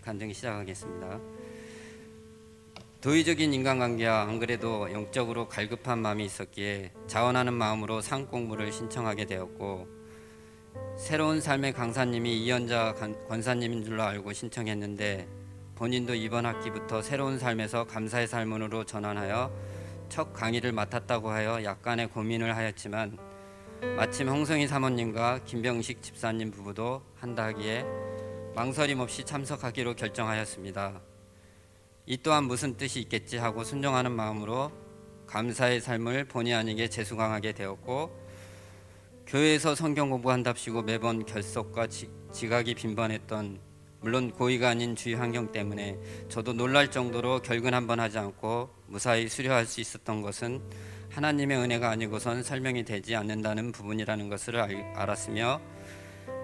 간증 시작하겠습니다. 도의적인 인간관계와 안 그래도 영적으로 갈급한 마음이 있었기에 자원하는 마음으로 상 공부를 신청하게 되었고, 새로운 삶의 강사님이 이연자 권사님인 줄로 알고 신청했는데, 본인도 이번 학기부터 새로운 삶에서 감사의 삶으로 전환하여 첫 강의를 맡았다고 하여 약간의 고민을 하였지만, 마침 홍성희 사모님과 김병식 집사님 부부도 한다 하기에 망설임 없이 참석하기로 결정하였습니다. 이 또한 무슨 뜻이 있겠지 하고 순종하는 마음으로 감사의 삶을 본의 아니게 재수강하게 되었고, 교회에서 성경 공부한답시고 매번 결석과 지각이 빈번했던, 물론 고의가 아닌 주위 환경 때문에 저도 놀랄 정도로 결근 한번 하지 않고 무사히 수료할 수 있었던 것은 하나님의 은혜가 아니고선 설명이 되지 않는다는 부분이라는 것을 알았으며,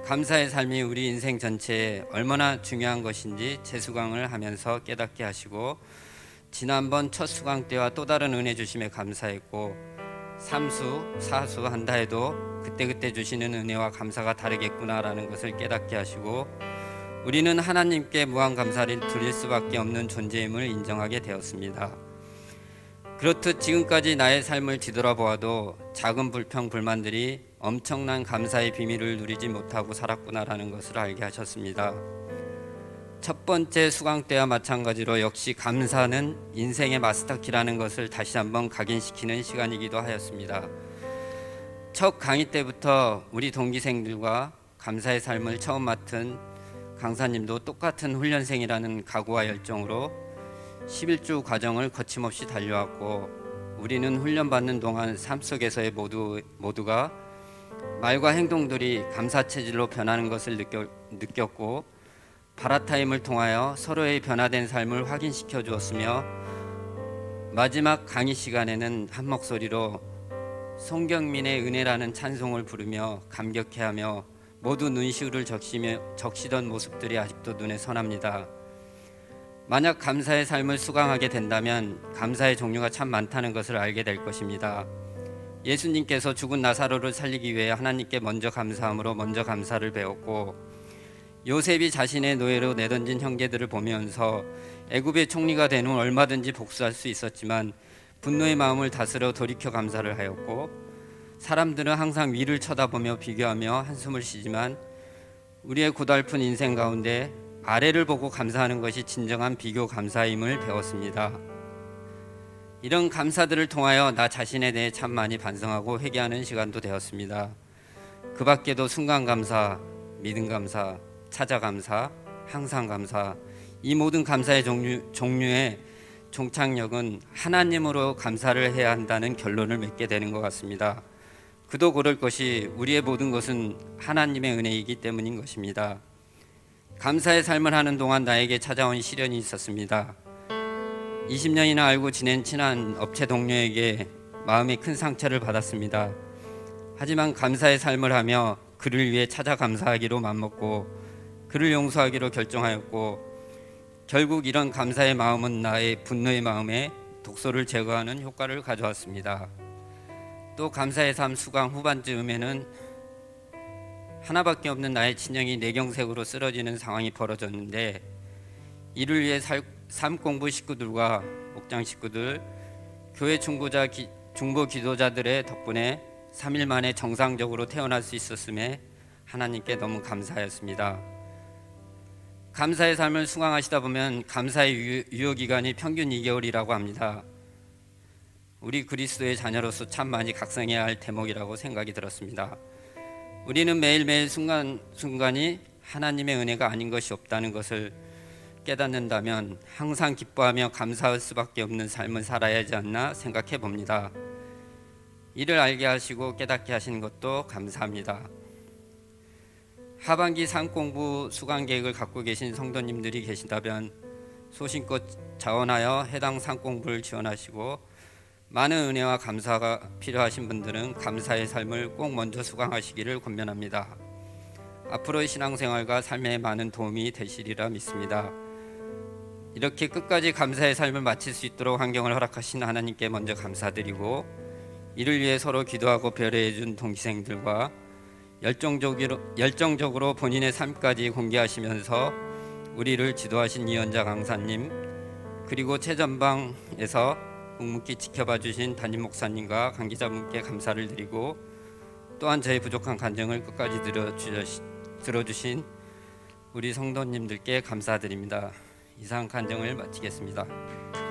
감사의 삶이 우리 인생 전체에 얼마나 중요한 것인지 재수강을 하면서 깨닫게 하시고, 지난번 첫 수강 때와 또 다른 은혜 주심에 감사했고, 3수, 4수 한다 해도 그때그때 주시는 은혜와 감사가 다르겠구나라는 것을 깨닫게 하시고, 우리는 하나님께 무한 감사를 드릴 수밖에 없는 존재임을 인정하게 되었습니다. 그렇듯 지금까지 나의 삶을 뒤돌아보아도 작은 불평, 불만들이 엄청난 감사의 비밀을 누리지 못하고 살았구나라는 것을 알게 하셨습니다. 첫 번째 수강 때와 마찬가지로 역시 감사는 인생의 마스터키라는 것을 다시 한번 각인시키는 시간이기도 하였습니다. 첫 강의 때부터 우리 동기생들과 감사의 삶을 처음 맡은 강사님도 똑같은 훈련생이라는 각오와 열정으로 11주 과정을 거침없이 달려왔고, 우리는 훈련받는 동안 삶 속에서의 모두가 말과 행동들이 감사체질로 변하는 것을 느꼈고, 바라타임을 통하여 서로의 변화된 삶을 확인시켜 주었으며, 마지막 강의 시간에는 한 목소리로 송경민의 은혜라는 찬송을 부르며 감격해하며 모두 눈시울을 적시던 모습들이 아직도 눈에 선합니다. 만약 감사의 삶을 수강하게 된다면 감사의 종류가 참 많다는 것을 알게 될 것입니다. 예수님께서 죽은 나사로를 살리기 위해 하나님께 먼저 감사함으로 먼저 감사를 배웠고, 요셉이 자신의 노예로 내던진 형제들을 보면서 애굽의 총리가 된 후 얼마든지 복수할 수 있었지만 분노의 마음을 다스려 돌이켜 감사를 하였고, 사람들은 항상 위를 쳐다보며 비교하며 한숨을 쉬지만 우리의 고달픈 인생 가운데 아래를 보고 감사하는 것이 진정한 비교 감사임을 배웠습니다. 이런 감사들을 통하여 나 자신에 대해 참 많이 반성하고 회개하는 시간도 되었습니다. 그 밖에도 순간 감사, 믿음 감사, 찾아 감사, 항상 감사, 이 모든 감사의 종류의 종착역은 하나님으로 감사를 해야 한다는 결론을 맺게 되는 것 같습니다. 그도 고를 것이 우리의 모든 것은 하나님의 은혜이기 때문인 것입니다. 감사의 삶을 하는 동안 나에게 찾아온 시련이 있었습니다. 20년이나 알고 지낸 친한 업체 동료에게 마음이 큰 상처를 받았습니다. 하지만 감사의 삶을 하며 그를 위해 찾아 감사하기로 맘먹고 그를 용서하기로 결정하였고, 결국 이런 감사의 마음은 나의 분노의 마음에 독소를 제거하는 효과를 가져왔습니다. 또 감사의 삶 수강 후반쯤에는 하나밖에 없는 나의 친형이 뇌경색으로 쓰러지는 상황이 벌어졌는데, 이를 위해 삶 공부 식구들과 목장 식구들, 교회 중보 기도자들의 덕분에 3일 만에 정상적으로 태어날 수 있었음에 하나님께 너무 감사하였습니다. 감사의 삶을 수강하시다 보면 감사의 유효기간이 평균 2개월이라고 합니다. 우리 그리스도의 자녀로서 참 많이 각성해야 할 대목이라고 생각이 들었습니다. 우리는 매일매일 순간순간이 하나님의 은혜가 아닌 것이 없다는 것을 깨닫는다면 항상 기뻐하며 감사할 수밖에 없는 삶을 살아야 하지 않나 생각해 봅니다. 이를 알게 하시고 깨닫게 하시는 것도 감사합니다. 하반기 상공부 수강 계획을 갖고 계신 성도님들이 계신다면 소신껏 자원하여 해당 상공부를 지원하시고, 많은 은혜와 감사가 필요하신 분들은 감사의 삶을 꼭 먼저 수강하시기를 권면합니다. 앞으로의 신앙생활과 삶에 많은 도움이 되시리라 믿습니다. 이렇게 끝까지 감사의 삶을 마칠 수 있도록 환경을 허락하신 하나님께 먼저 감사드리고, 이를 위해 서로 기도하고 배려해 준 동기생들과 열정적으로 본인의 삶까지 공개하시면서 우리를 지도하신 이연자 강사님, 그리고 최전방에서 묵묵히 지켜봐 주신 담임 목사님과 관계자분께 감사를 드리고, 또한 저의 부족한 간증을 끝까지 들어주신 우리 성도님들께 감사드립니다. 이상 간증을 마치겠습니다.